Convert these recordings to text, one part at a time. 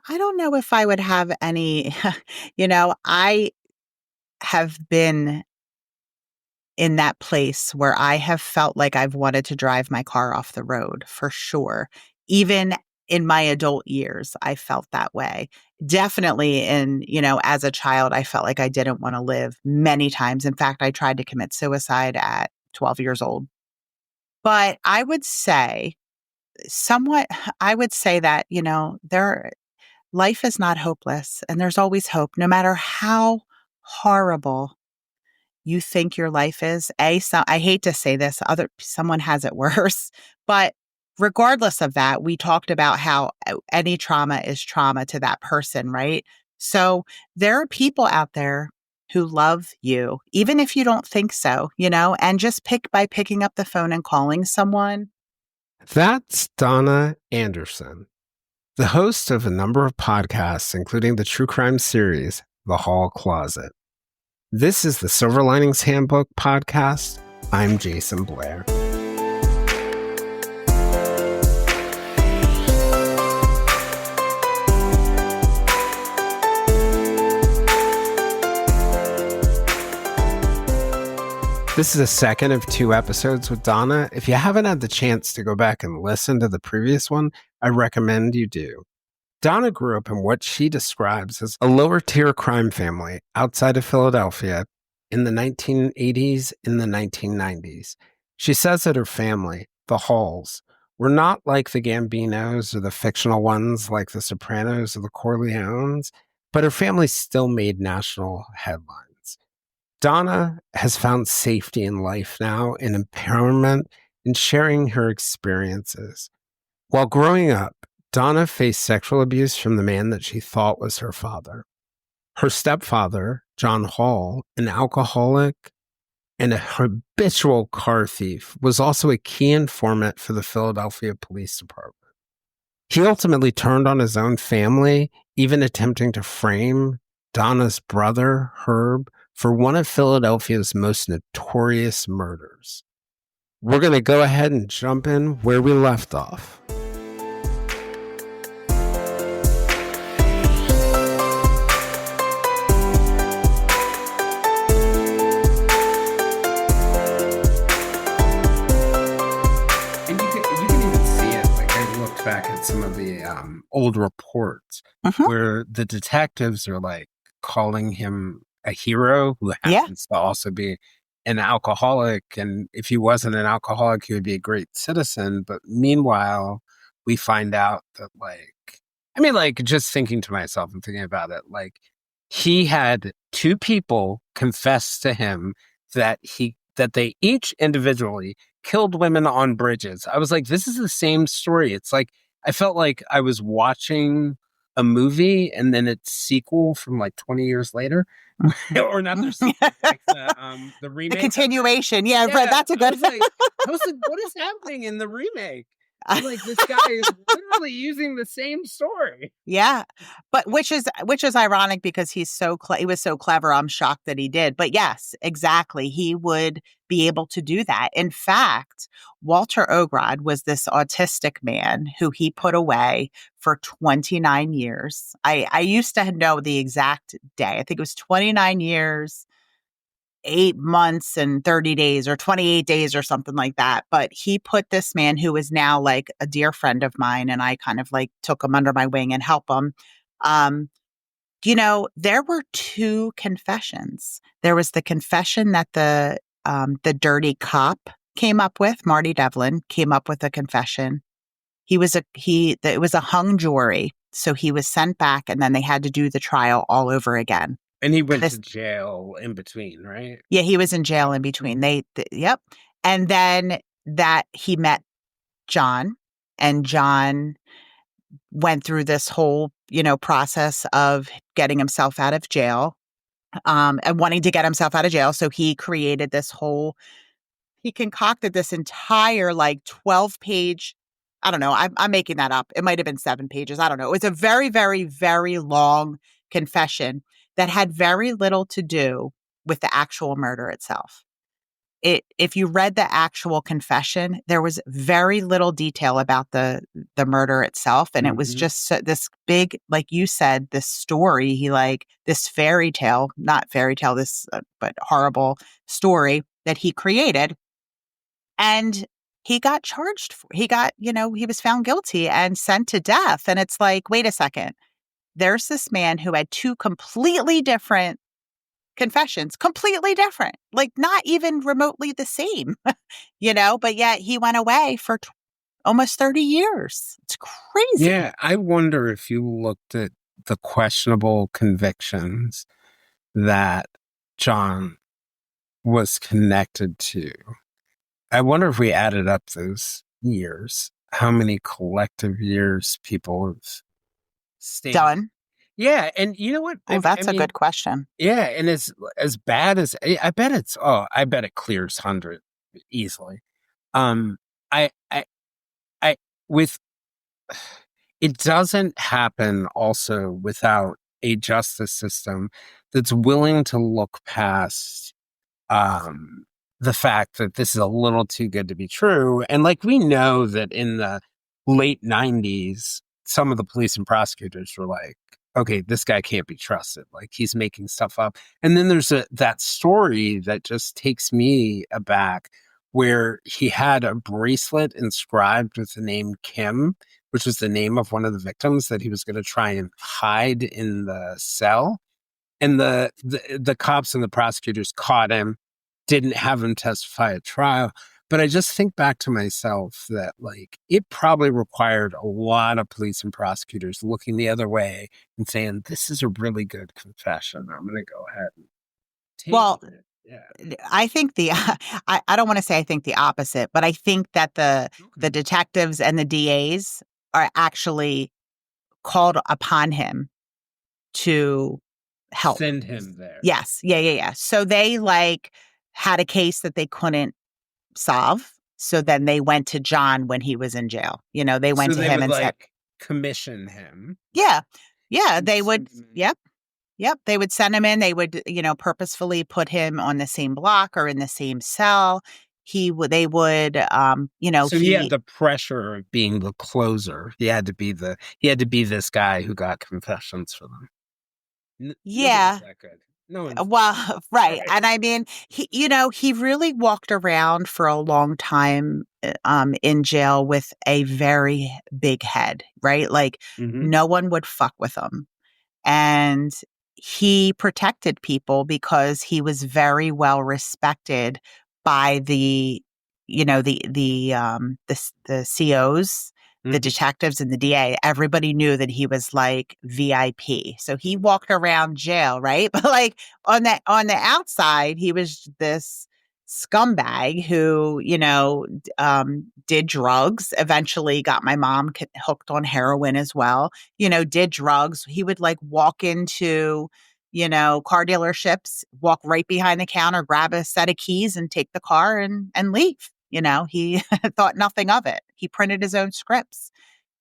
I don't know if I would have any, I have been in that place where I have felt like I've wanted to drive my car off the road for sure. Even in my adult years, I felt that way. Definitely as a child, I felt like I didn't want to live many times. In fact, I tried to commit suicide at 12 years old. But somewhat, I would say that, life is not hopeless and there's always hope, no matter how horrible you think your life is. I hate to say this, someone has it worse, but regardless of that, we talked about how any trauma is trauma to that person, right? So there are people out there who love you, even if you don't think so, and just by picking up the phone and calling someone. That's Donna Anderson, the host of a number of podcasts, including the true crime series, The Hall Closet. This is the Silver Linings Handbook podcast. I'm Jason Blair. This is the second of 2 episodes with Donna. If you haven't had the chance to go back and listen to the previous one, I recommend you do. Donna grew up in what she describes as a lower-tier crime family outside of Philadelphia in the 1980s and the 1990s. She says that her family, the Halls, were not like the Gambinos or the fictional ones like the Sopranos or the Corleones, but her family still made national headlines. Donna has found safety in life now and empowerment in sharing her experiences. While growing up, Donna faced sexual abuse from the man that she thought was her father. Her stepfather, John Hall, an alcoholic and a habitual car thief, was also a key informant for the Philadelphia Police Department. He ultimately turned on his own family, even attempting to frame Donna's brother, Herb, for one of Philadelphia's most notorious murders. We're going to go ahead and jump in where we left off. And you can even see it. Like, I looked back at some of the old reports where the detectives are like calling him a hero who happens to also be an alcoholic. And if he wasn't an alcoholic, he would be a great citizen. But meanwhile, we find out that just thinking to myself and thinking about it, like he had 2 people confess to him that they each individually killed women on bridges. I was like, this is the same story. It's like, I felt like I was watching a movie and then its sequel from like 20 years later. Or not like the remake. The continuation. Yeah, right. That's a good. I was like, what is happening in the remake? I'm like, this guy is literally using the same story. Yeah, but which is ironic because he was so clever. I'm shocked that he did. But yes, exactly. He would be able to do that. In fact, Walter Ograd was this autistic man who he put away for 29 years. I used to know the exact day. I think it was 29 years. 8 months and 30 days or 28 days or something like that. But he put this man who is now like a dear friend of mine, and I kind of like took him under my wing and help him. There were 2 confessions. There was the confession that the dirty cop came up with, Marty Devlin came up with a confession. It was a hung jury. So he was sent back and then they had to do the trial all over again. And he went to jail in between, right? Yeah, he was in jail in between. Yep. And then that he met John, and John went through this whole, process of getting himself out of jail, and wanting to get himself out of jail. So he concocted this entire 12-page, I don't know, I'm making that up. It might have been 7 pages. I don't know. It was a very, very, very long confession that had very little to do with the actual murder itself. if you read the actual confession, there was very little detail about the murder itself, and it was Hmm. just this big, like you said, this story. He like this fairy tale, not fairy tale, this but horrible story that he created, and he got charged for. He got, he was found guilty and sent to death. And it's like, wait a second, there's this man who had two completely different confessions, completely different, like not even remotely the same, but yet he went away for almost 30 years. It's crazy. Yeah, I wonder if you looked at the questionable convictions that John was connected to. I wonder if we added up those years, how many collective years people have stayed. Done. Yeah, and you know what? Oh, I that's a mean, good question. yeah, and as bad as I bet it clears 100 easily. Um, I, I, I, with it doesn't happen also without a justice system that's willing to look past um, the fact that this is a little too good to be true. And like we know that in the late 90s, some of the police and prosecutors were like, okay, this guy can't be trusted. Like he's making stuff up. And then there's that story that just takes me aback where he had a bracelet inscribed with the name Kim, which was the name of one of the victims that he was going to try and hide in the cell. And the cops and the prosecutors caught him, didn't have him testify at trial. But I just think back to myself that like it probably required a lot of police and prosecutors looking the other way and saying, this is a really good confession. I'm going to go ahead and take Well, it. Yeah. I think I don't want to say I think the opposite, but I think that the Okay. detectives and the DAs are actually called upon him to help. Send him there. Yes. Yeah, yeah, yeah. So they like had a case that they couldn't solve. So then they went to John when he was in jail. They went So to they him would and said, like commission him yeah, yeah, and they would. send him in. Yep. Yep. They would send him in. They would, purposefully put him on the same block or in the same cell. They would, So he had the pressure of being the closer. He had to be this guy who got confessions for them. Nobody's yeah. that good. No one's that Well, right. right. And I mean, he really walked around for a long time in jail with a very big head, right? Like Hmm. no one would fuck with him. And he protected people because he was very well respected by the COs, the Hmm. detectives, and the DA. Everybody knew that he was like VIP. So he walked around jail, right? But like on the outside, he was this scumbag who did drugs, eventually got my mom hooked on heroin as well, did drugs. He would like walk into, car dealerships, walk right behind the counter, grab a set of keys and take the car and leave. He thought nothing of it. He printed his own scripts.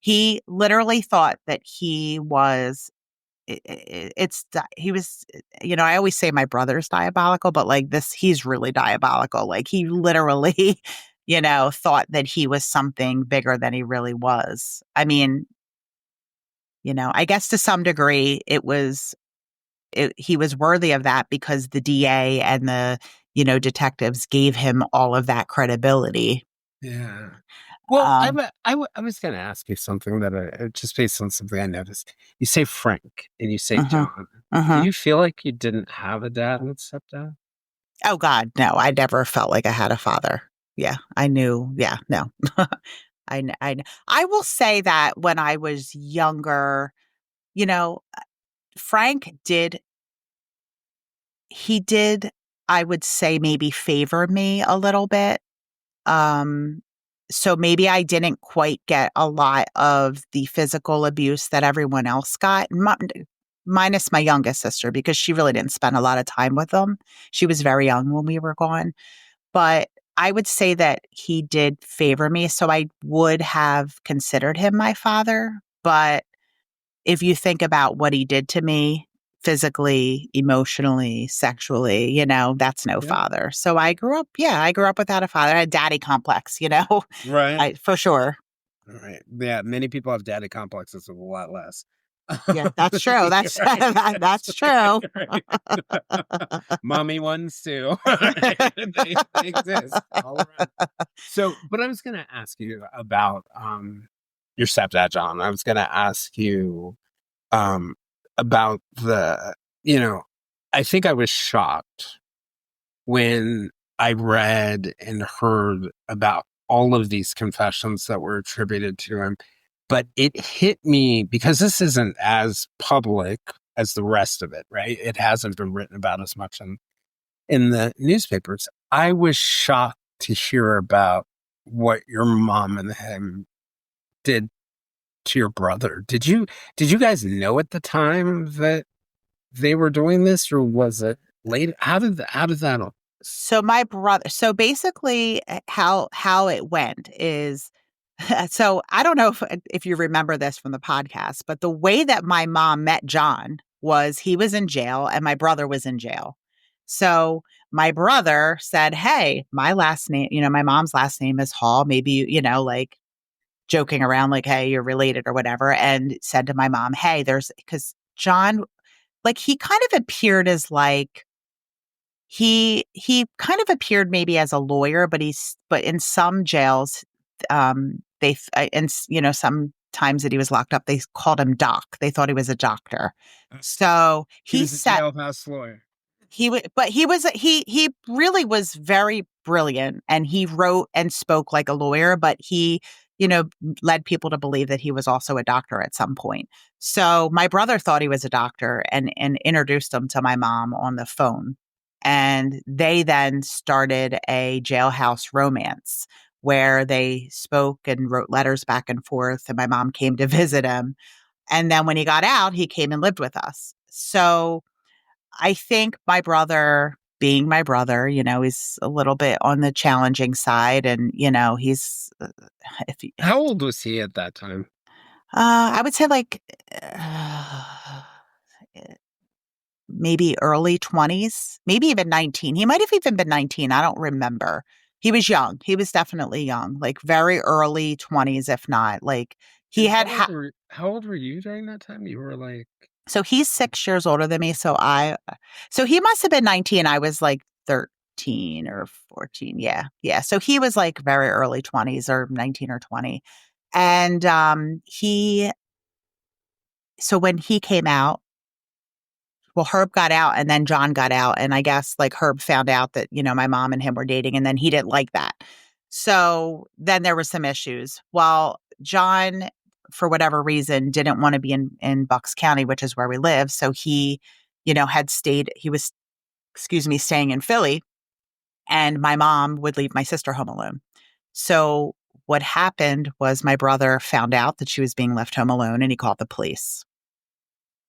He literally thought that he was he was, I always say my brother's diabolical, but like this, he's really diabolical. Like he literally, thought that he was something bigger than he really was. I mean, I guess to some degree he was worthy of that because the DA and the, detectives gave him all of that credibility. Yeah. Well, Um, I was going to ask you something that just based on something I noticed. You say Frank and you say uh-huh, John. Do uh-huh. you feel like you didn't have a dad and stepdad? Oh God, no, I never felt like I had a father. Yeah, I knew. Yeah, no. I will say that when I was younger, you know, Frank he did, I would say maybe favor me a little bit. Um, so maybe I didn't quite get a lot of the physical abuse that everyone else got, minus my youngest sister, because she really didn't spend a lot of time with them. She was very young when we were gone. But I would say that he did favor me. So I would have considered him my father. But if you think about what he did to me physically, emotionally, sexually, that's no Yep. father. So I grew up without a father. I had daddy complex, Right. for sure. All right. Yeah. Many people have daddy complexes with a lot less. Yeah, that's true. That's Right. that's true. Right. Mommy ones too. They exist all around. So, but I was going to ask you about your stepdad, John. I was going to ask you um, about you know, I think I was shocked when I read and heard about all of these confessions that were attributed to him. But it hit me because this isn't as public as the rest of it, right? It hasn't been written about as much in the newspapers. I was shocked to hear about what your mom and him did to your brother. Did you guys know at the time that they were doing this, or was it late? How did that all? So my brother, so basically how it went is so I don't know if you remember this from the podcast, but the way that my mom met John was he was in jail and my brother was in jail. So my brother said, "Hey, my last name, my mom's last name is Hall. Maybe like joking around, like, hey, you're related or whatever." And said to my mom, "Hey, because John, like, he kind of appeared as like." He kind of appeared maybe as a lawyer, but in some jails, sometimes that he was locked up, they called him doc. They thought he was a doctor. So He was a jailhouse lawyer. he really was very brilliant, and he wrote and spoke like a lawyer, but he, led people to believe that he was also a doctor at some point. So my brother thought he was a doctor and introduced him to my mom on the phone. And they then started a jailhouse romance where they spoke and wrote letters back and forth. And my mom came to visit him. And then when he got out, he came and lived with us. So I think my brother, being my brother, he's a little bit on the challenging side. And, he's, if he, How old was he at that time? I would say like, uh, maybe early 20s, maybe even 19. He might have even been 19. I don't remember. He was young. He was definitely young, like very early 20s, if not. Like he And had, how old were you during that time? You were like, so he's 6 years older than me. So he must have been 19. I was like 13 or 14. Yeah. Yeah. So he was like very early 20s or 19 or 20. And so when he came out, well, Herb got out and then John got out. And I guess like Herb found out that, my mom and him were dating and then he didn't like that. So then there were some issues. Well, John, for whatever reason, didn't want to be in Bucks County, which is where we live. So he, he was, excuse me, staying in Philly, and my mom would leave my sister home alone. So what happened was my brother found out that she was being left home alone and he called the police.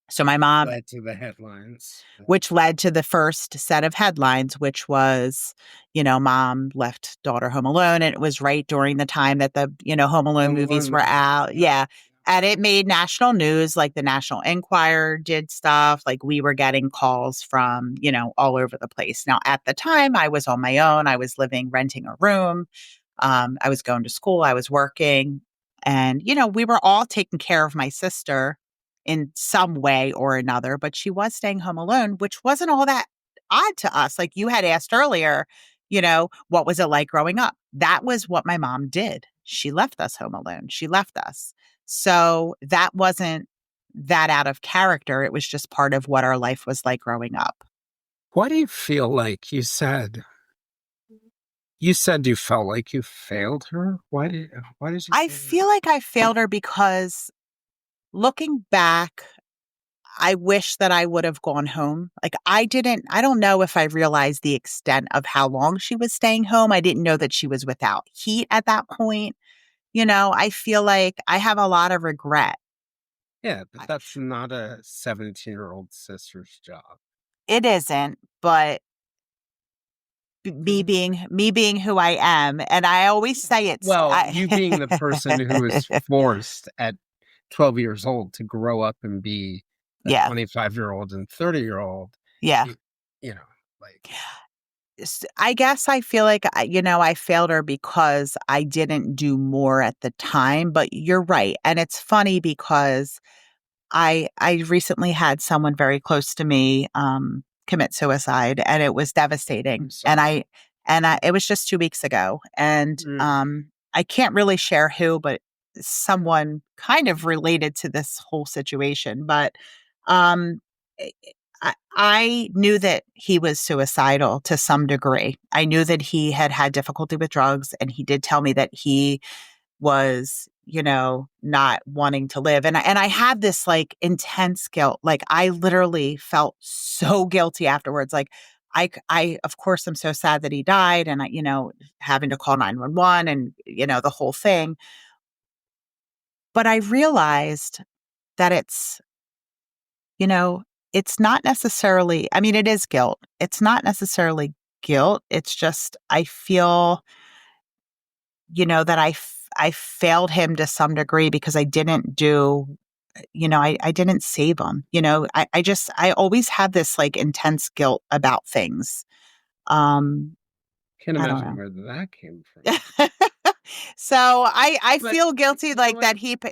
So my mom, led to the headlines. which led to the first set of headlines, which was, mom left daughter home alone. And it was right during the time that the, Home Alone Home movies Alone were movies. out. Yeah. Yeah. And it made national news, like the National Enquirer did stuff. Like we were getting calls from, all over the place. Now, at the time, I was on my own. I was renting a room. I was going to school. I was working. And, we were all taking care of my sister in some way or another, but she was staying home alone, which wasn't all that odd to us. Like you had asked earlier, what was it like growing up? That was what my mom did. She left us home alone. She left us. So that wasn't that out of character. It was just part of what our life was like growing up. Why do you feel like you said you felt like you failed her? Why did you I say that? feel like I failed her because looking back, I wish that I would have gone home. Like I don't know if I realized the extent of how long she was staying home. I didn't know that she was without heat at that point. I feel like I have a lot of regret. Yeah, but I- that's not a 17-year-old sister's job. It isn't, but Mhm. me being who I am, and I always say Well, you being the person who was forced at 12 years old to grow up and be a Yeah. 25-year-old and 30-year-old, Yeah. you, you know, like, I guess I feel like, I failed her because I didn't do more at the time, but you're right. And it's funny because I recently had someone very close to me commit suicide, and it was I'm devastating. sorry. It was just 2 weeks ago, and Mm. I can't really share who, but someone kind of related to this whole situation. But um, I I knew that he was suicidal to some degree. I knew that he had had difficulty with drugs, and he did tell me that he was, not wanting to live. And I had this like intense guilt. Like I literally felt so guilty afterwards. Like I of course am so sad that he died, and having to call 911 and the whole thing. But I realized that you know, it's not necessarily, I mean, it is guilt. It's not necessarily guilt. It's just I feel that I failed him to some degree because I didn't do, I didn't save him. I always have this like intense guilt about things. Um, Can't I don't imagine know. where that came from. So I But feel guilty you know like what?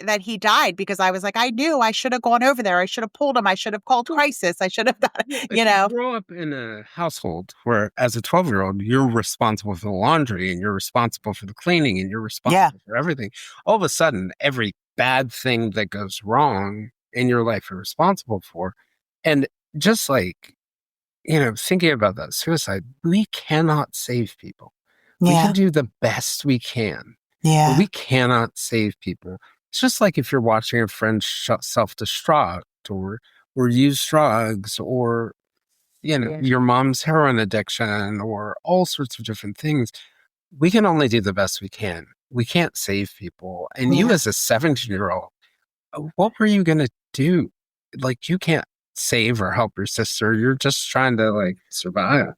that he died because I was like, I knew I should have gone over there. I should have pulled him. I should have called Well, crisis. I should have done, well, you if you know. grow up in a household where, as a 12-year-old, you're responsible for the laundry and you're responsible for the cleaning and you're Yeah. responsible for everything, all of a sudden, every bad thing that goes wrong in your life you're responsible for. And just like, thinking about that suicide, we cannot save people. We can Yeah. do the best we can, but Yeah. we cannot save people. It's just like if you're watching a friend self-destruct or use drugs or your mom's heroin addiction or all sorts of different things. We can only do the best we can. We can't save people. And you Yeah. as a 17-year-old, what were you going to do? Like, you can't save or help your sister. You're just trying to like survive.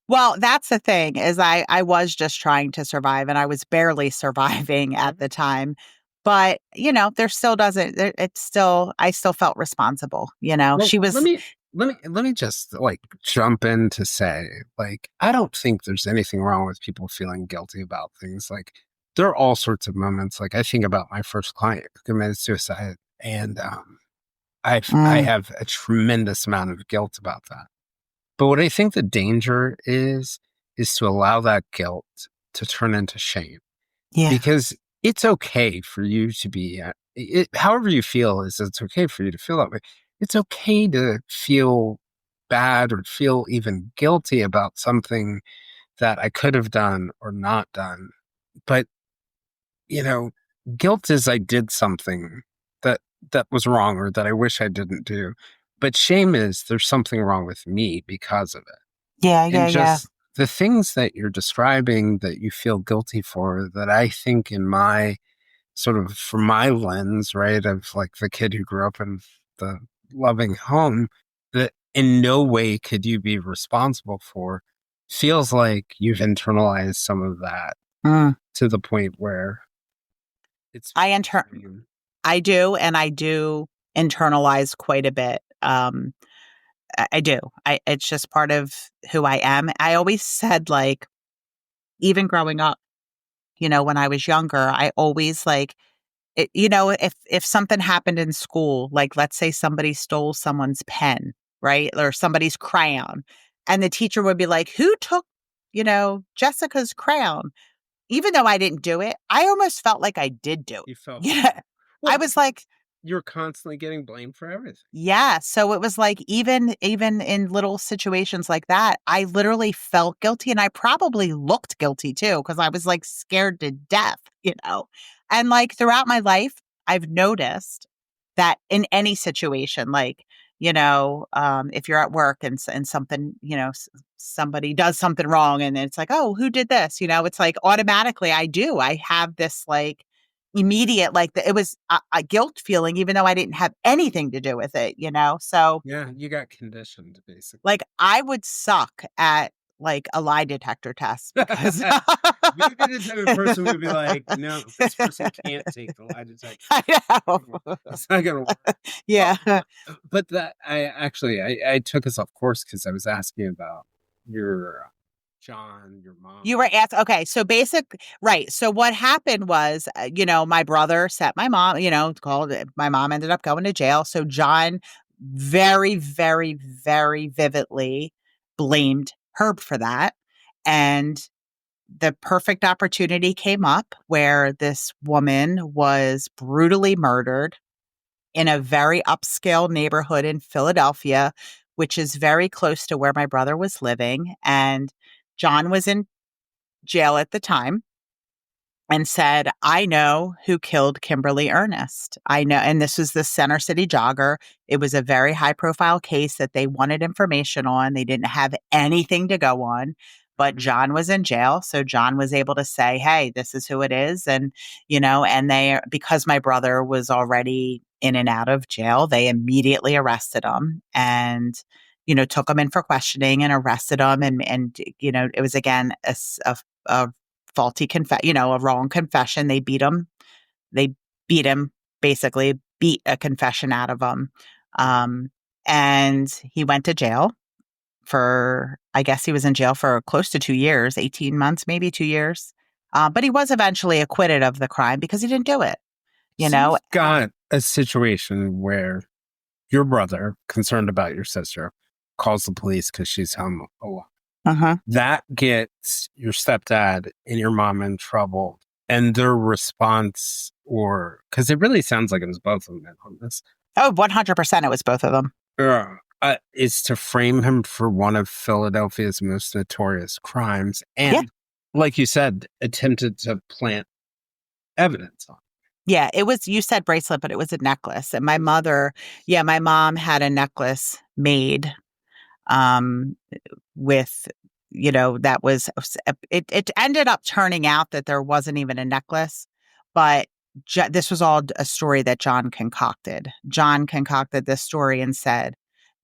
Well, that's the thing is I was just trying to survive, and I was barely surviving at the time. But, there still doesn't it's still I still felt responsible. Well, She let was. me let me just like jump in to say, like, I don't think there's anything wrong with people feeling guilty about things. Like, there are all sorts of moments. Like, I think about my first client who committed suicide, and I Mm, have a tremendous amount of guilt about that. But what I think the danger is to allow that guilt to turn into shame, yeah. because it's okay for you to be however you feel, is it's okay for you to feel that way. It's okay to feel bad or feel even guilty about something that I could have done or not done. But, you know, guilt is I did something that was wrong or that I wish I didn't do. But shame is there's something wrong with me because of it. Yeah, yeah, And yeah. just the things that you're describing that you feel guilty for, that I think in my sort of from my lens, right, of like the kid who grew up in the loving home, that in no way could you be responsible for, feels like you've internalized some of that Mm. to the point where it's I inter I do, and I do internalize quite a bit. I do. It's just part of who I am. I always said, like, even growing up, when I was younger, I always like if something happened in school, like let's say somebody stole someone's pen, right? Or somebody's crayon, and the teacher would be like, "Who took, Jessica's crayon?" Even though I didn't do it, I almost felt like I did do it. you felt Yeah. I well, was like, you're constantly getting blamed for everything. yeah, so it was like even in little situations like that, I literally felt guilty, and I probably looked guilty too because I was like scared to death, you know. And like throughout my life, I've noticed that in any situation, like if you're at work and something, somebody does something wrong, and it's like, oh, who did this? It's like automatically I have this like immediate like it was a guilt feeling even though I didn't have anything to do with it. So Yeah, you got conditioned basically. like I would suck at like a lie detector test because Maybe the type of person would be like, no, this person can't take the lie detector. I know. It's not gonna work. Yeah. But that I took us off course because I was asking about your John, your mom. You were asked, okay. So right. So what happened was, my brother set my mom, called it. My mom ended up going to jail. So John very, very, very vividly blamed Herb for that. And the perfect opportunity came up where this woman was brutally murdered in a very upscale neighborhood in Philadelphia, which is very close to where my brother was living. And John was in jail at the time and said, I know who killed Kimberly Ernest. I know. And this was the Center City jogger. It was a very high profile case that they wanted information on. They didn't have anything to go on, but John was in jail. So John was able to say, hey, this is who it is. And, because my brother was already in and out of jail, they immediately arrested him and, took him in for questioning and arrested him. And it was again a faulty a wrong confession. They beat him. They beat him, basically beat a confession out of him. And he went to jail I guess he was in jail for close to 2 years, 18 months, maybe 2 years. But he was eventually acquitted of the crime because he didn't do it, you So know? you've got a situation where your brother, concerned about your sister, calls the police because she's home alone. Uh-huh. That gets your stepdad and your mom in trouble. And their response, because it really sounds like it was both of them on this. Oh, 100% it was both of them. Is to frame him for one of Philadelphia's most notorious crimes. And like you said, attempted to plant evidence on. Yeah, you said bracelet, but it was a necklace. And my mom had a necklace made with, that was, it ended up turning out that there wasn't even a necklace, but this was all a story that John concocted. John concocted this story and said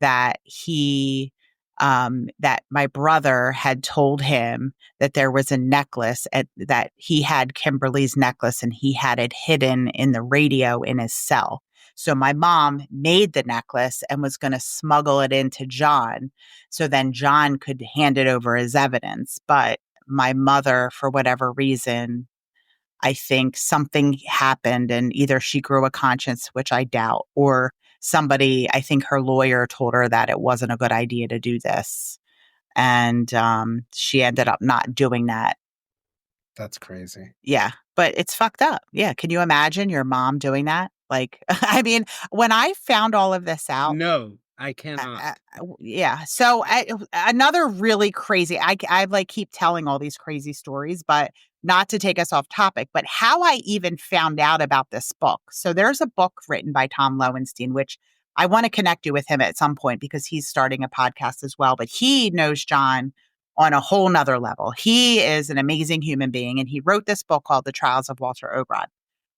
that that my brother had told him that there was a necklace that he had Kimberly's necklace and he had it hidden in the radio in his cell. So my mom made the necklace and was going to smuggle it into John so then John could hand it over as evidence. But my mother, for whatever reason, I think something happened and either she grew a conscience, which I doubt, or I think her lawyer told her that it wasn't a good idea to do this. And she ended up not doing that. That's crazy. Yeah, but it's fucked up. Yeah. Can you imagine your mom doing that? Like, I mean, when I found all of this out, no, I cannot. Yeah. So another really crazy, I like keep telling all these crazy stories, but not to take us off topic, but how I even found out about this book. So there's a book written by Tom Lowenstein, which I want to connect you with him at some point because he's starting a podcast as well, but he knows John on a whole nother level. He is an amazing human being. And he wrote this book called The Trials of Walter Ogrod.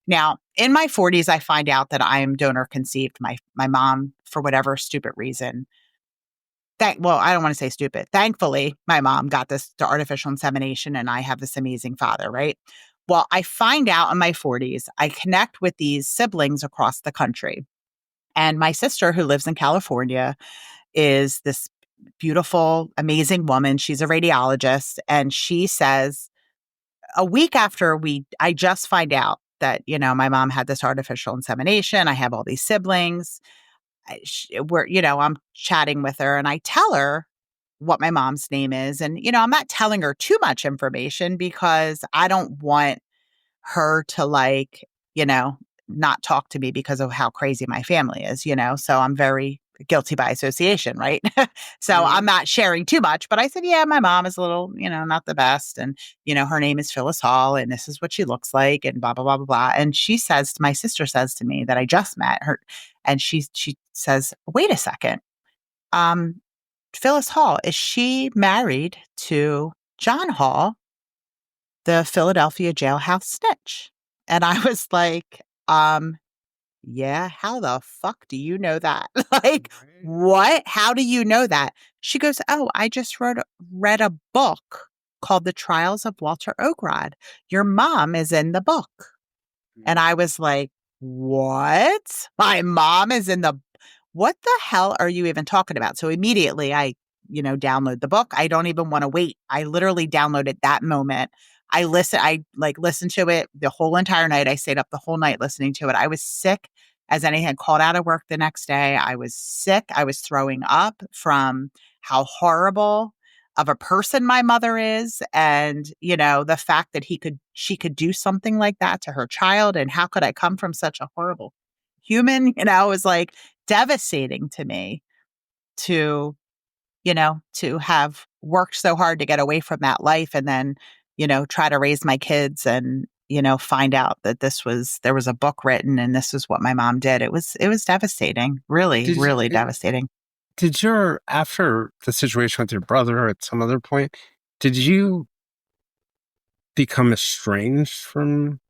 Now, in my 40s, I find out that I am donor conceived. My mom, for whatever stupid reason, I don't want to say stupid. Thankfully, my mom got this to artificial insemination and I have this amazing father, right? Well, I find out in my 40s, I connect with these siblings across the country. And my sister, who lives in California, is this beautiful, amazing woman. She's a radiologist. And she says, a week after I just find out that, my mom had this artificial insemination. I have all these siblings. I'm chatting with her and I tell her what my mom's name is. And, I'm not telling her too much information because I don't want her to not talk to me because of how crazy my family is, so I'm very guilty by association, right? So I'm not sharing too much, but I said, yeah, my mom is a little, not the best. And, her name is Phyllis Hall and this is what she looks like and blah, blah, blah, blah, blah. And my sister says to me that I just met her and she says, wait a second. Phyllis Hall, is she married to John Hall, the Philadelphia jailhouse snitch? And I was like, yeah, how the fuck do you know that? Like, Right. what? How do you know that? She goes, oh, I just read a book called The Trials of Walter Ogrod. Your mom is in the book. And I was like, what? My mom is in the, what the hell are you even talking about? So immediately download the book. I don't even want to wait. I literally downloaded that moment. I like listened to it the whole entire night. I stayed up the whole night listening to it. I was sick as anything, called out of work the next day. I was sick. I was throwing up from how horrible of a person my mother is, and the fact that she could do something like that to her child, and how could I come from such a horrible human, was like devastating to me, to to have worked so hard to get away from that life, and then try to raise my kids, and find out that there was a book written and this is what my mom did. It was devastating, really, Did really you, devastating. did your after the situation with your brother or at some other point, did you become estranged from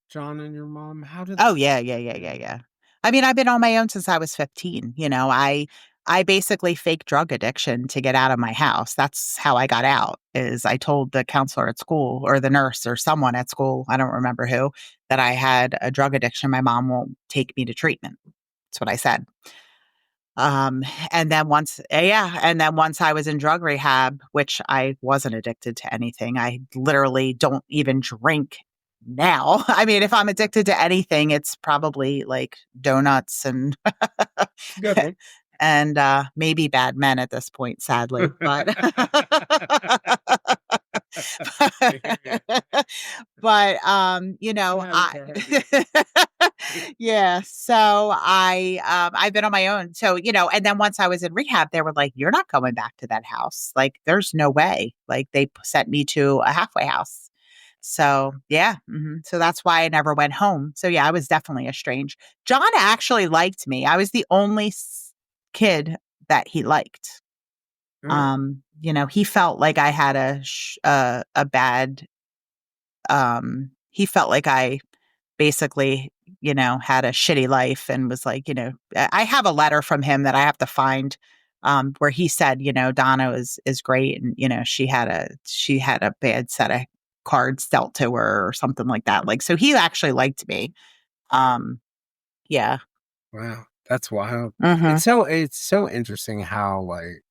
John and your mom? How did Oh that yeah, yeah, yeah, yeah, yeah. I mean, I've been on my own since I was 15. I basically faked drug addiction to get out of my house. That's how I got out. Is I told the counselor at school or the nurse or someone at school, I don't remember who, that I had a drug addiction. My mom won't take me to treatment. That's what I said. Um, and then once I was in drug rehab, which I wasn't addicted to anything. I literally don't even drink now. I mean, if I'm addicted to anything, it's probably like donuts and good one? and maybe bad men at this point, sadly. But I hear you. but I'm having I a hard day. yeah, so I've been on my own. So, and then once I was in rehab, they were like, you're not going back to that house. Like, there's no way. Like, they sent me to a halfway house. So, yeah. So that's why I never went home. So, yeah, I was definitely estranged. John actually liked me. I was the only kid that he liked. Oh, He felt like I had a bad, he felt like I basically, had a shitty life, and was like, I have a letter from him that I have to find, where he said, Donna is great, and she had a bad set of cards dealt to her or something like that. Like, so he actually liked me. Um, yeah. wow. That's wild. Hmm. It's so interesting how, like,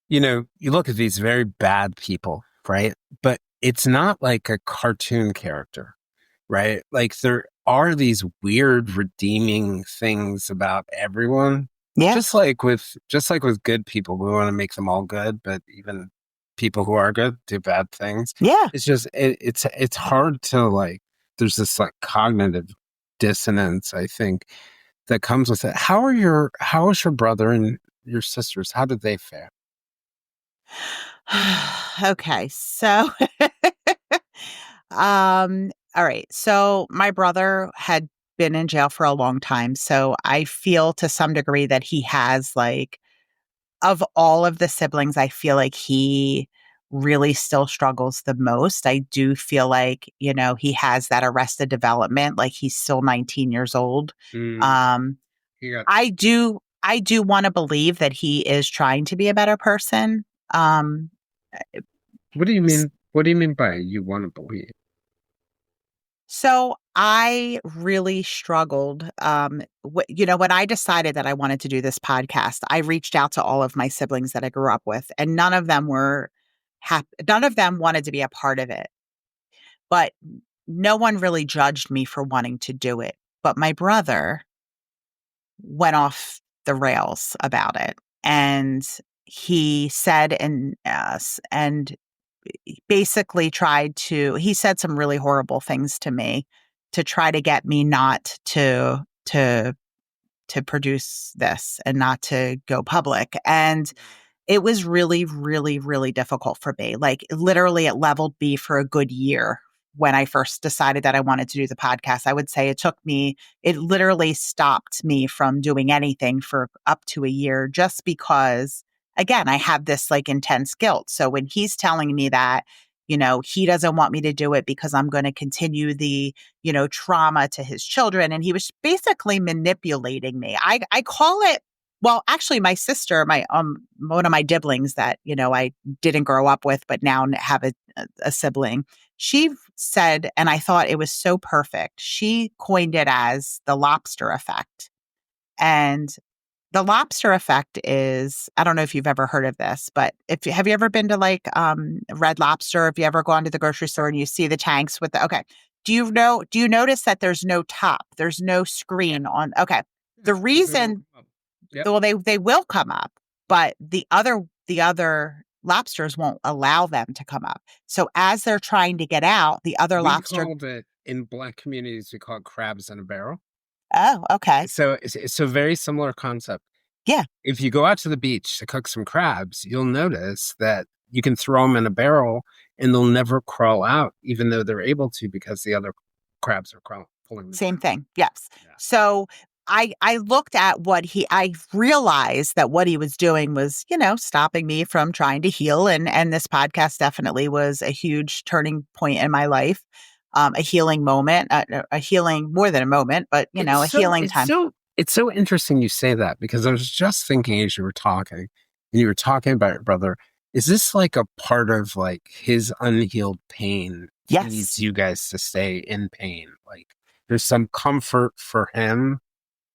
you look at these very bad people, right? But it's not like a cartoon character, right? Like, there are these weird redeeming things about everyone. Yeah. Just like with good people, we want to make them all good, but even people who are good do bad things. Yeah. It's just it's hard to, like, there's this like cognitive dissonance, I think, that comes with it. How is your brother and your sisters? How did they fare? Okay. So, all right. So my brother had been in jail for a long time. So I feel to some degree that he has, like, of all of the siblings, I feel like he really still struggles the most. I do feel like, he has that arrested development, like he's still 19 years old. Mm, Um, he got I do want to believe that he is trying to be a better person. Um, What do you mean? What do you mean by you want to believe? So I really struggled. When I decided that I wanted to do this podcast, I reached out to all of my siblings that I grew up with, and none of them were happy. None of them wanted to be a part of it, but no one really judged me for wanting to do it. But my brother went off the rails about it, and he said, and basically he said some really horrible things to me to try to get me not to produce this and not to go public. And it was really, really, really difficult for me. Like, literally, it leveled me for a good year when I first decided that I wanted to do the podcast. I would say it literally stopped me from doing anything for up to a year, just because, again, I have this like intense guilt. So when he's telling me that, he doesn't want me to do it because I'm going to continue the, trauma to his children. And he was basically manipulating me. I call it, well, actually my sister, one of my siblings that, I didn't grow up with, but now have a sibling. She said, and I thought it was so perfect. She coined it as the lobster effect. And the lobster effect is, I don't know if you've ever heard of this, but have you ever been to like Red Lobster? If you ever gone to the grocery store and you see the tanks with okay. Do you notice that there's no top? There's no screen on. Okay. The reason, Yep. well, they will come up, but the other lobsters won't allow them to come up. So as they're trying to get out, the other We lobster. called it, in Black communities, we call it crabs in a barrel. Oh, okay. So it's a very similar concept. Yeah. If you go out to the beach to cook some crabs, you'll notice that you can throw them in a barrel and they'll never crawl out, even though they're able to, because the other crabs are pulling them Same down. thing. Yes. Yeah. So I looked at I realized that what he was doing was, stopping me from trying to heal. And this podcast definitely was a huge turning point in my life. A healing moment, a healing, more than a moment, but, a healing time. It's so interesting you say that, because I was just thinking as you were talking, and you were talking about your brother, is this like a part of like his unhealed pain Yes. needs you guys to stay in pain? Like there's some comfort for him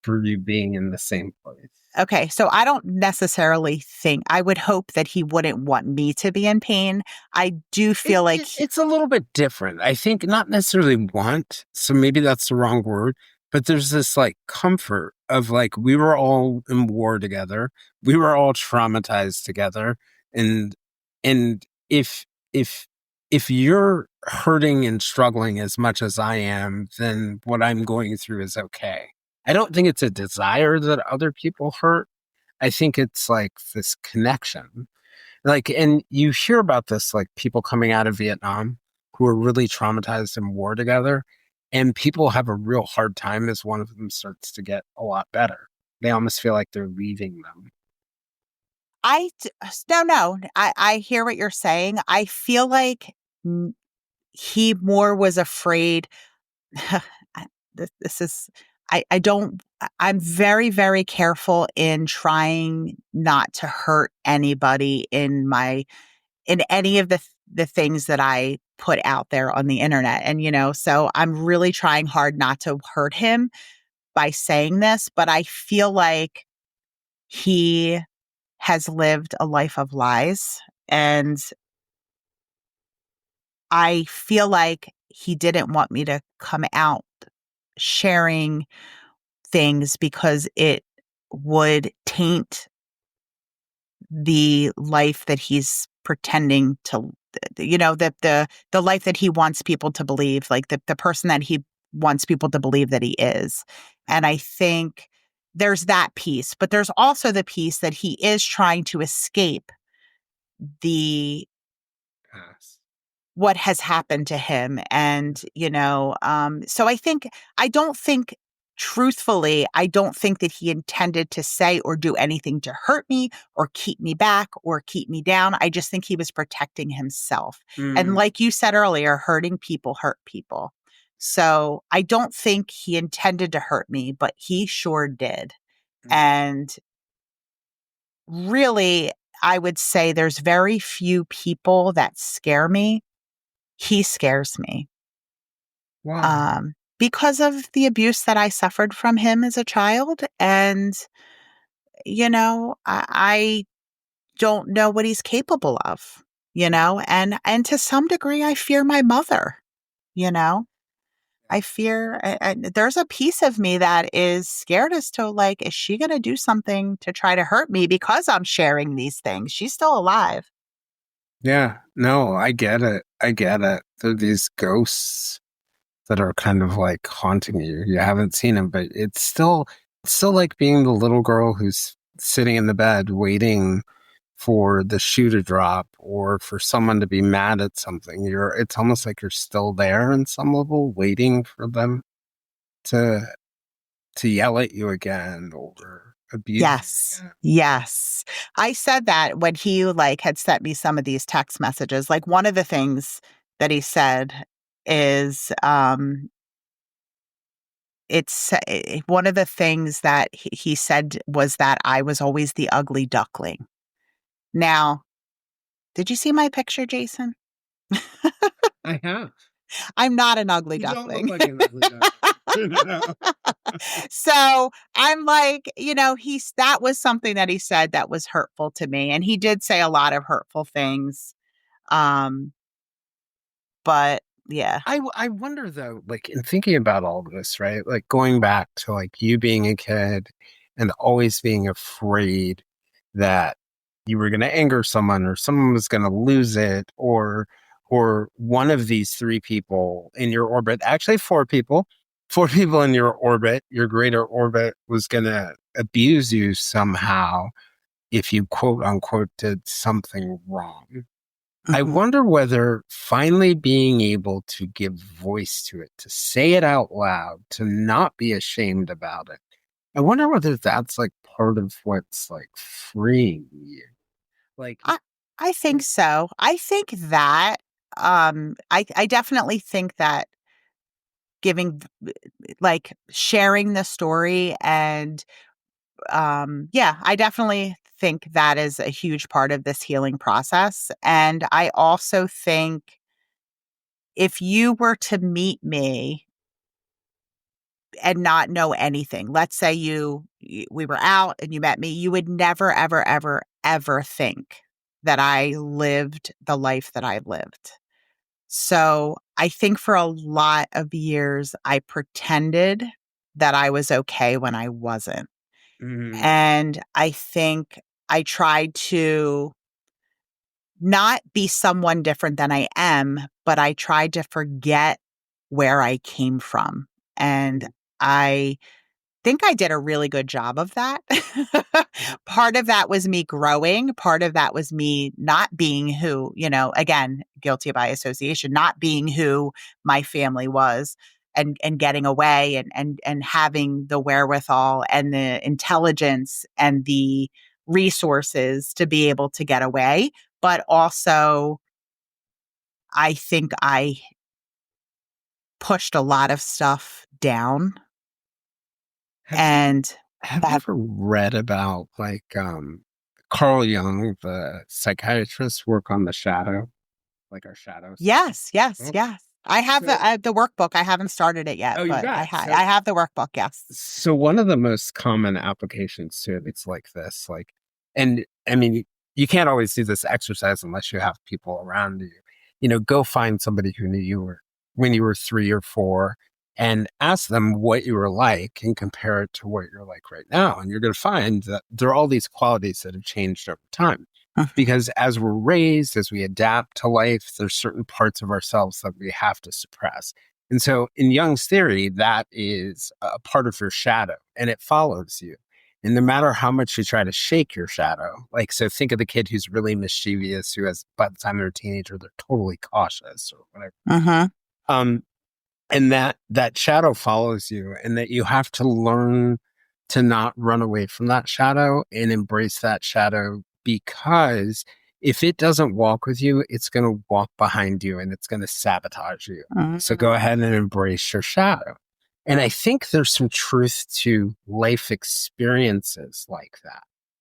for you being in the same place. Okay, so I don't necessarily think, I would hope that he wouldn't want me to be in pain. I do feel like it's a little bit different. I think not necessarily want, so maybe that's the wrong word, but there's this like comfort of like, we were all in war together. We were all traumatized together. And if you're hurting and struggling as much as I am, then what I'm going through is okay. I don't think it's a desire that other people hurt. I think it's like this connection. Like, and you hear about this, like people coming out of Vietnam who are really traumatized in war together, and people have a real hard time as one of them starts to get a lot better. They almost feel like they're leaving them. no, I hear what you're saying. I feel like he more was afraid. This is, I don't, I'm very, very careful in trying not to hurt anybody in any of the things that I put out there on the internet. And, so I'm really trying hard not to hurt him by saying this, but I feel like he has lived a life of lies. And I feel like he didn't want me to come out sharing things because it would taint the life that he's pretending to, the life that he wants people to believe, like the person that he wants people to believe that he is. And I think there's that piece, but there's also the piece that he is trying to escape the Pass. what has happened to him. And, so I don't think, truthfully, I don't think that he intended to say or do anything to hurt me or keep me back or keep me down. I just think he was protecting himself. And like you said earlier, hurting people hurt people. So I don't think he intended to hurt me, but he sure did. And really, I would say there's very few people that scare me. He scares me. Why? Because of the abuse that I suffered from him as a child. And, I don't know what he's capable of, and to some degree, I fear my mother, you know, I fear, and there's a piece of me that is scared as to like, is she going to do something to try to hurt me because I'm sharing these things? She's still alive. Yeah, no, I get it. I get it. There are these ghosts that are kind of like haunting you. You haven't seen them, but it's still like being the little girl who's sitting in the bed waiting for the shoe to drop or for someone to be mad at something. It's almost like you're still there in some level, waiting for them to yell at you again or abuse Yes. you again. Yes. I said that when he like had sent me some of these text messages. Like one of the things that he said is one of the things that he said was that I was always the ugly duckling. Now, did you see my picture, Jason? I have. I'm not an ugly You don't look duckling. like an ugly duckling. So I'm like, that was something that he said that was hurtful to me. And he did say a lot of hurtful things. Um, but yeah. I wonder though, like in thinking about all of this, right? Like going back to like you being a kid and always being afraid that you were going to anger someone or someone was going to lose it or one of these three people in your orbit, actually four people in your orbit, your greater orbit was going to abuse you somehow if you quote unquote did something wrong. I Mhm. wonder whether finally being able to give voice to it, to say it out loud, to not be ashamed about it. I wonder whether that's like part of what's like freeing you. Like, I I think so. I think that I definitely think that giving like sharing the story and yeah, I definitely think that is a huge part of this healing process. And I also think if you were to meet me and not know anything, let's say we were out and you met me, you would never ever ever ever think that I lived the life that I lived. So, I think for a lot of years I pretended that I was okay when I wasn't. mm, And I think I tried to not be someone different than I am, but I tried to forget where I came from. And I think I did a really good job of that. Part of that was me growing. Part of that was me not being who, again, guilty by association, not being who my family was and getting away and having the wherewithal and the intelligence and the resources to be able to get away. But also, I think I pushed a lot of stuff down have you and have you that ever read about like Carl Jung, the psychiatrist, work on the shadow, like our shadow self? Yes, yes, Okay. yes. I have So the workbook. I haven't started it yet, oh, you but got it. I have the workbook, yes. So one of the most common applications to it, it's like this, like, and I mean, you can't always do this exercise unless you have people around you. Go find somebody who knew you were when you were 3 or 4 and ask them what you were like and compare it to what you're like right now. And you're going to find that there are all these qualities that have changed over time. Mhm, Because as we're raised, as we adapt to life, there's certain parts of ourselves that we have to suppress. And so in Jung's theory, that is a part of your shadow and it follows you. And no matter how much you try to shake your shadow, like, so think of the kid who's really mischievous, who has, by the time they're a teenager, they're totally cautious or whatever. mhm, Um, and that shadow follows you and that you have to learn to not run away from that shadow and embrace that shadow because if it doesn't walk with you, it's going to walk behind you and it's going to sabotage you. So go mm. ahead and embrace your shadow. And I think there's some truth to life experiences like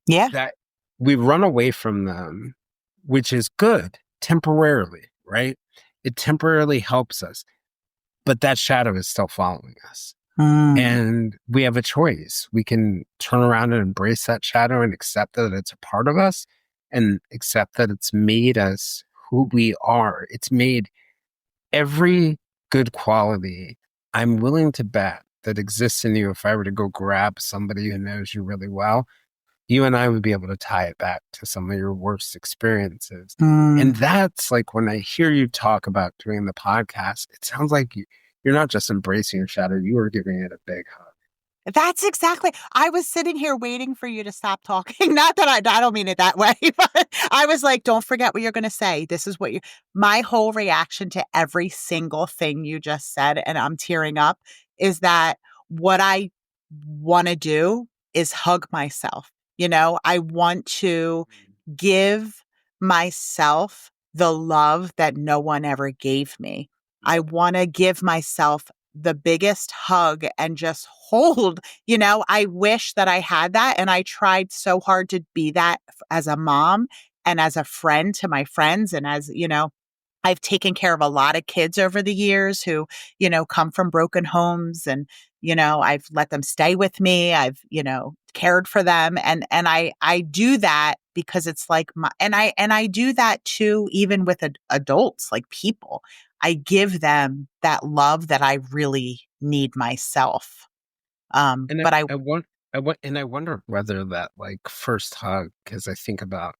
Yeah. that we run away from them, which is good temporarily, right? It temporarily helps us, but that shadow is still following us. Mm, And we have a choice. We can turn around and embrace that shadow and accept that it's a part of us and accept that it's made us who we are. It's made every good quality I'm willing to bet that exists in you. If I were to go grab somebody who knows you really well, you and I would be able to tie it back to some of your worst experiences. And mm. that's like when I hear you talk about doing the podcast, it sounds like you're not just embracing your shadow, you are giving it a big hug. That's exactly. I was sitting here waiting for you to stop talking. Not that I don't mean it that way, but I was like, don't forget what you're going to say. This is what you, my whole reaction to every single thing you just said, and I'm tearing up, is that what I want to do is hug myself. I want to give myself the love that no one ever gave me. I Yep. want to give myself the biggest hug and just hold, I wish that I had that. And I tried so hard to be that as a mom and as a friend to my friends. And as, I've taken care of a lot of kids over the years who, come from broken homes and, I've let them stay with me. I've, cared for them. And I do that because it's like and I do that too, even with adults, like people. I give them that love that I really need myself. And But I, I wonder whether that like first hug, because I think about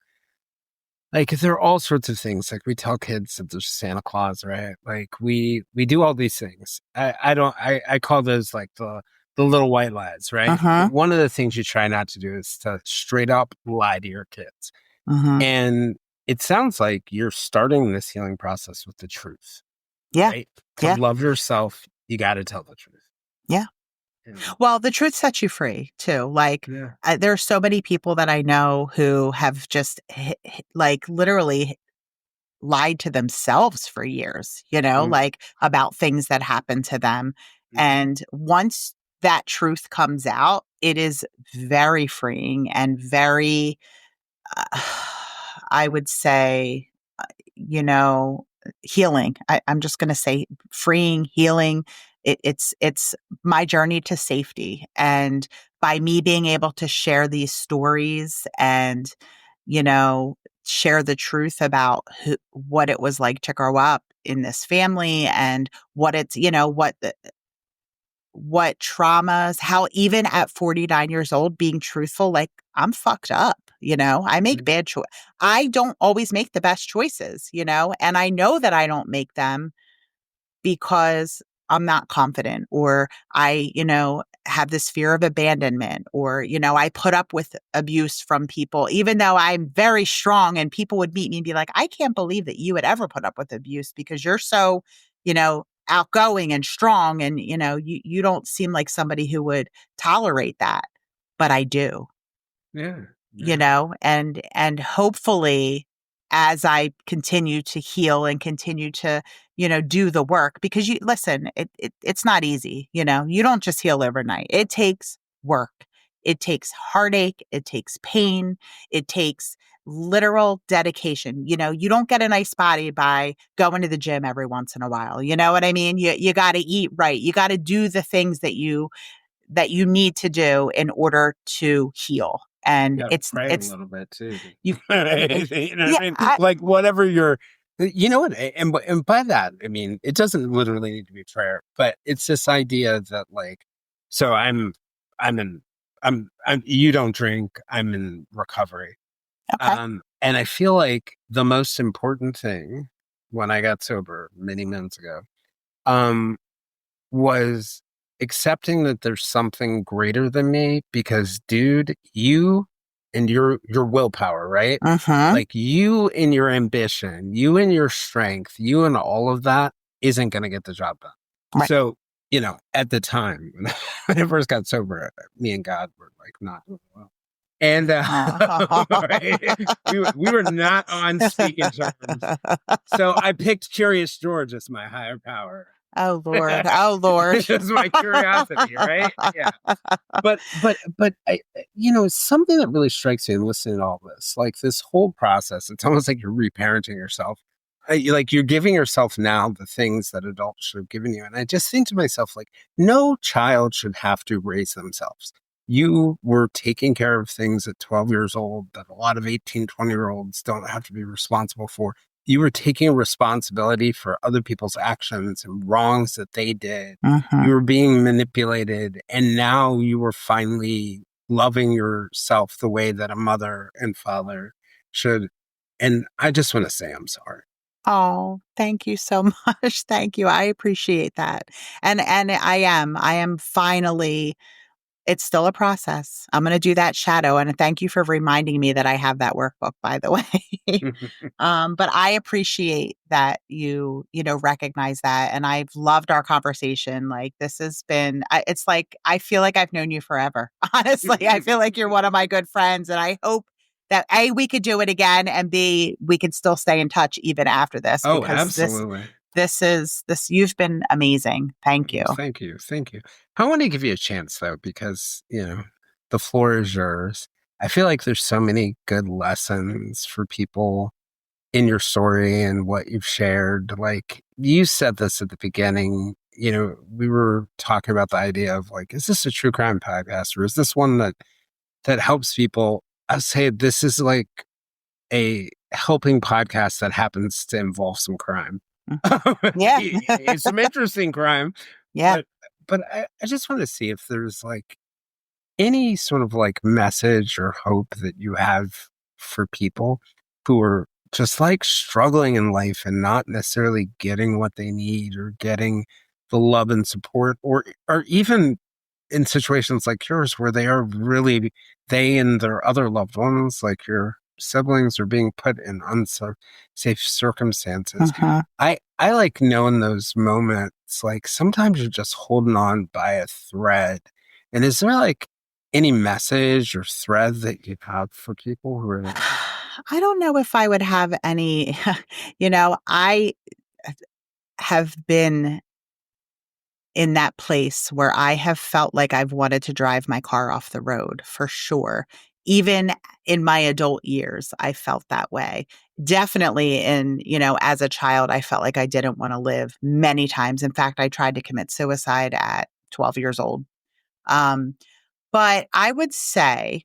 like there are all sorts of things. Like we tell kids that there's Santa Claus, right? Like we do all these things. I call those like the little white lies, right? uh-huh, One of the things you try not to do is to straight up lie to your kids. uh-huh. And it sounds like you're starting this healing process with the truth, Yeah, right? To yeah, love yourself, you got to tell the truth. yeah. And Well, the truth sets you free too. Like, yeah. there are so many people that I know who have just like literally lied to themselves for years, Mm, like about things that happened to them. mhm. And once that truth comes out, it is very freeing and very, uh, I would say, you know, healing. I'm just going to say freeing, healing. It's my journey to safety, and by me being able to share these stories and you know share the truth about what it was like to grow up in this family and what it's what traumas, how even at 49 years old, being truthful, like I'm fucked up, I make bad choices. I don't always make the best choices, and I know that I don't make them because I'm not confident or I, have this fear of abandonment or, I put up with abuse from people, even though I'm very strong and people would meet me and be like, I can't believe that you would ever put up with abuse because you're so, outgoing and strong. And, you don't seem like somebody who would tolerate that, but I do, Yeah. Yeah. and hopefully as I continue to heal and continue to do the work, because you listen, it's not easy. You don't just heal overnight. It takes work. It takes heartache. It takes pain. It takes literal dedication. You don't get a nice body by going to the gym every once in a while. You know what I mean? You got to eat right. You got to do the things that you need to do in order to heal. And Gotta pray a it's little bit too. you You know yeah, what I mean? Like whatever you're, you know what? And by that, I mean, it doesn't literally need to be prayer, but it's this idea that like, so I'm in, you don't drink, I'm in recovery. okay. And I feel like the most important thing when I got sober many months ago, um, was accepting that there's something greater than me because dude, you and your willpower, right? Mhm. Like you and your ambition, you and your strength, you and all of that isn't going to get the job done. Right. So, at the time when I first got sober, me and God were like not doing well. And right? We were not on speaking terms. So I picked Curious George as my higher power. Oh Lord. Oh Lord. It's my curiosity, right? Yeah. But something that really strikes me in listening to all this, like this whole process, it's almost like you're reparenting yourself. Like you're giving yourself now the things that adults should have given you. And I just think to myself, like, no child should have to raise themselves. You were taking care of things at 12 years old that a lot of 18, 20-year-olds don't have to be responsible for. You were taking responsibility for other people's actions and wrongs that they did. You Mhm. were being manipulated, and now you were finally loving yourself the way that a mother and father should. And I just want to say I'm sorry. Oh, thank you so much. Thank you. I appreciate that. And I am finally. It's still a process. I'm going to do that shadow. And thank you for reminding me that I have that workbook, by the way. But I appreciate that you recognize that. And I've loved our conversation. Like this has been, it's like, I feel like I've known you forever. Honestly, I feel like you're one of my good friends. And I hope that A, we could do it again, and B, we could still stay in touch even after this, Oh, because absolutely. you've been amazing. Thank you. Thank you. Thank you. I want to give you a chance though, because, the floor is yours. I feel like there's so many good lessons for people in your story and what you've shared. Like you said this at the beginning, we were talking about the idea of like, is this a true crime podcast or is this one that helps people? I say this is like a helping podcast that happens to involve some crime. Mhm. Yeah. It's some interesting crime, Yeah. but I just want to see if there's like any sort of like message or hope that you have for people who are just like struggling in life and not necessarily getting what they need or getting the love and support, or even in situations like yours where they are really, they and their other loved ones, like your siblings, are being put in unsafe circumstances. Mhm. I like knowing those moments, like sometimes you're just holding on by a thread. And is there like any message or thread that you have for people who are I don't know if I would have any, I have been in that place where I have felt like I've wanted to drive my car off the road for sure. Even in my adult years, I felt that way. Definitely as a child, I felt like I didn't want to live many times. In fact, I tried to commit suicide at 12 years old. Um, but I would say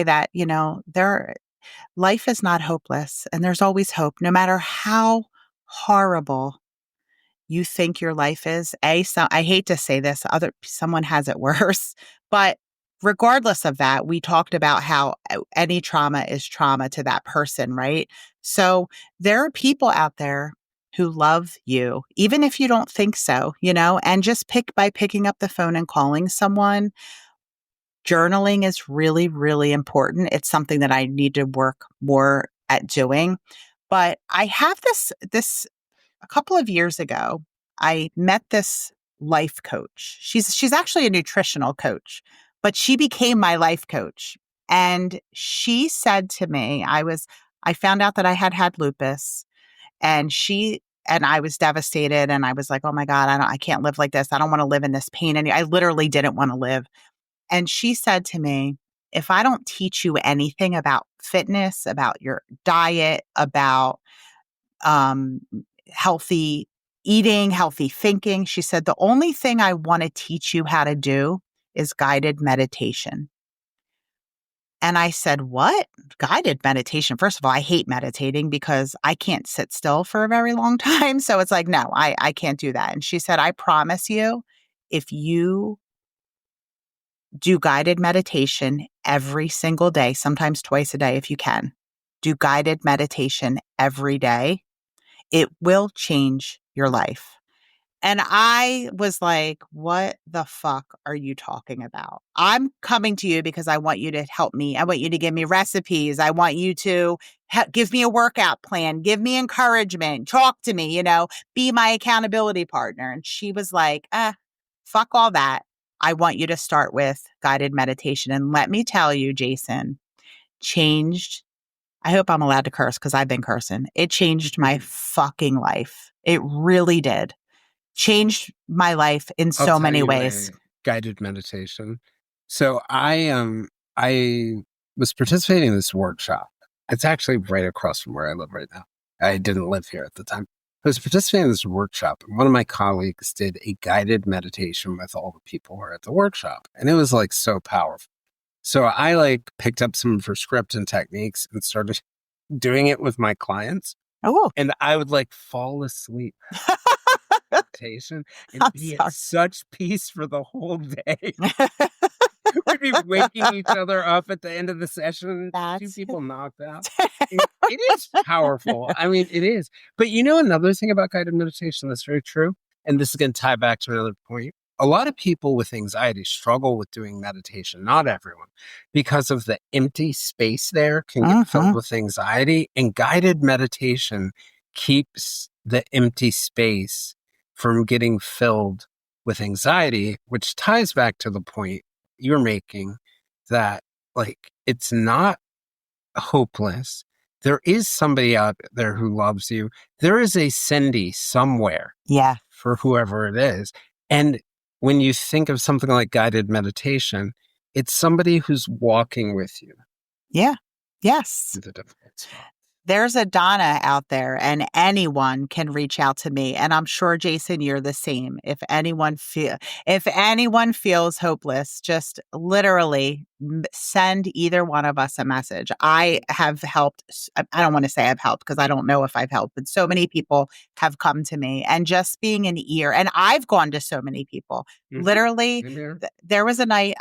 that, life is not hopeless and there's always hope, no matter how horrible you think your life is. So I hate to say this, someone has it worse, but regardless of that, we talked about how any trauma is trauma to that person, right? So there are people out there who love you, even if you don't think so, and just by picking up the phone and calling someone. Journaling is really, really important. It's something that I need to work more at doing. But I have this a couple of years ago, I met this life coach. She's actually a nutritional coach, but she became my life coach. And she said to me, I found out that I had lupus, and I was devastated, and I was like, "Oh my God, I can't live like this. I don't want to live in this pain." And I literally didn't want to live. And she said to me, "If I don't teach you anything about fitness, about your diet, about um, healthy eating, healthy thinking," she said, "the only thing I want to teach you how to do is guided meditation." And I said, "What? Guided meditation?" First of all, I hate meditating because I can't sit still for a very long time. So it's like, no, I can't do that. And she said, "I promise you, if you do guided meditation every single day, sometimes twice a day if you can, do guided meditation every day, it will change your life." And I was like, "What the fuck are you talking about? I'm coming to you because I want you to help me. I want you to give me recipes. I want you to give me a workout plan, give me encouragement, talk to me, be my accountability partner." And she was like, fuck all that. I want you to start with guided meditation. And let me tell you, Jason, changed. I hope I'm allowed to curse because I've been cursing. It changed my fucking life. It really did. Changed my life in I'll so tell many you ways. a guided meditation. So I was participating in this workshop. It's actually right across from where I live right now. I didn't live here at the time. I was participating in this workshop, and one of my colleagues did a guided meditation with all the people who were at the workshop. And it was like so powerful. So I like picked up some of her script and techniques and started doing it with my clients. Oh, And I would like fall asleep meditation and I'm be at sorry. such peace for the whole day. We'd be waking each other up at the end of the session, two That's people knocked out. It is powerful. I mean, it is. But another thing about guided meditation that's very true, and this is going to tie back to another point. A lot of people with anxiety struggle with doing meditation, not everyone, because of the empty space there can get filled Mhm. with anxiety. And guided meditation keeps the empty space from getting filled with anxiety, which ties back to the point you're making that Like, it's not hopeless. There is somebody out there who loves you. There is a Cindy somewhere Yeah. for whoever it is. And when you think of something like guided meditation, it's somebody who's walking with you Yeah. Yes. through the difficult spot. There's a Donna out there, and anyone can reach out to me. And I'm sure, Jason, you're the same. If anyone feels hopeless, just literally send either one of us a message. I have helped. I don't want to say I've helped because I don't know if I've helped, but so many people have come to me, and just being an ear. And I've gone to so many people. Literally, there was a night,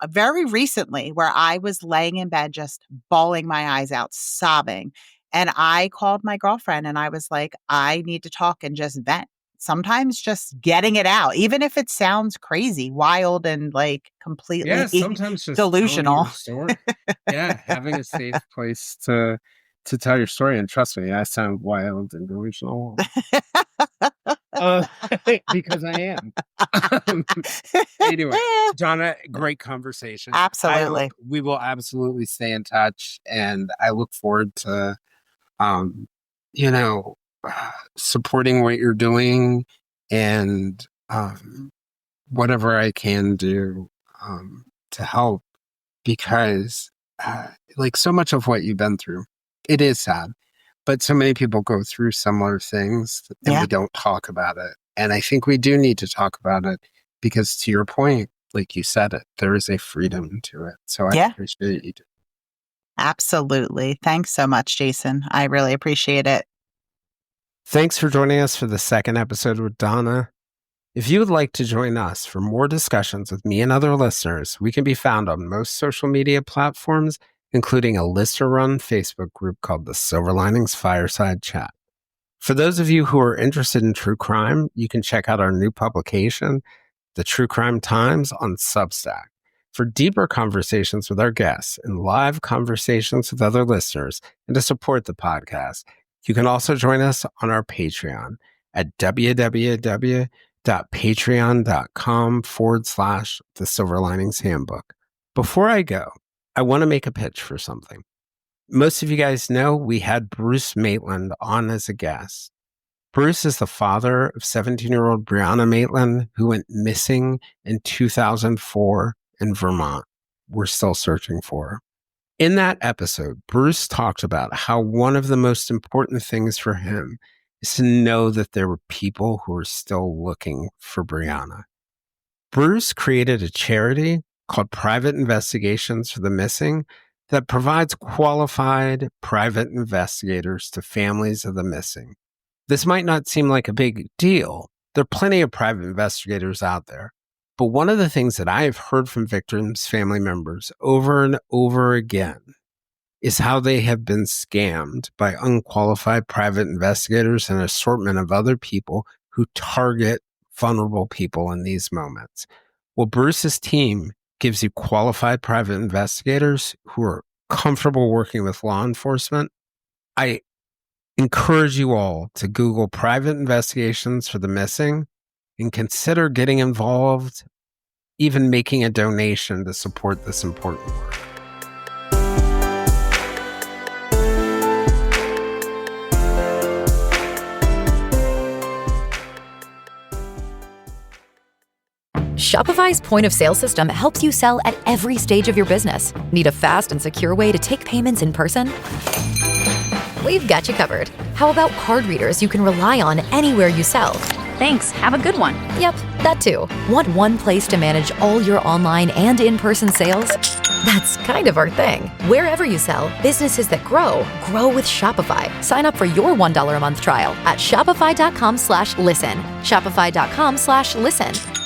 very recently, where I was laying in bed just bawling my eyes out, sobbing. And I called my girlfriend and I was like, I need to talk and just vent. Sometimes just getting it out, even if it sounds crazy, wild, and like completely sometimes just delusional. Your story. Having a safe place to tell your story. And trust me, I sound wild and delusional. Because I am. Anyway, Donna, great conversation. Absolutely. We will absolutely stay in touch, and I look forward to, supporting what you're doing and whatever I can do to help, because like so much of what you've been through, it is sad. But so many people go through similar things and we don't talk about it. And I think we do need to talk about it because, to your point, like you said it, there is a freedom to it. So I appreciate you. Absolutely. Thanks so much, Jason. I really appreciate it. Thanks for joining us for the second episode with Donna. If you would like to join us for more discussions with me and other listeners, we can be found on most social media platforms, including a listener-run Facebook group called the Silver Linings Fireside Chat. For those of you who are interested in true crime, you can check out our new publication, The True Crime Times, on Substack. For deeper conversations with our guests and live conversations with other listeners, and to support the podcast, you can also join us on our Patreon at www.patreon.com/The Silver Linings Handbook. Before I go, I want to make a pitch for something. Most of you guys know we had Bruce Maitland on as a guest. Bruce is the father of 17-year-old Brianna Maitland, who went missing in 2004 in Vermont. We're still searching for her. In that episode, Bruce talked about how one of the most important things for him is to know that there were people who are still looking for Brianna. Bruce created a charity called Private Investigations for the Missing that provides qualified private investigators to families of the missing. This might not seem like a big deal. There are plenty of private investigators out there. But one of the things that I have heard from victims' family members over and over again is how they have been scammed by unqualified private investigators and an assortment of other people who target vulnerable people in these moments. Well, Bruce's team gives you qualified private investigators who are comfortable working with law enforcement. I encourage you all to Google Private Investigations for the Missing and consider getting involved, even making a donation to support this important work. Shopify's point of sale system helps you sell at every stage of your business. Need a fast and secure way to take payments in person? We've got you covered. How about card readers you can rely on anywhere you sell? Thanks. Have a good one. Yep, that too. Want one place to manage all your online and in-person sales? That's kind of our thing. Wherever you sell, businesses that grow with Shopify. Sign up for your $1 a month trial at shopify.com/listen. Shopify.com/listen.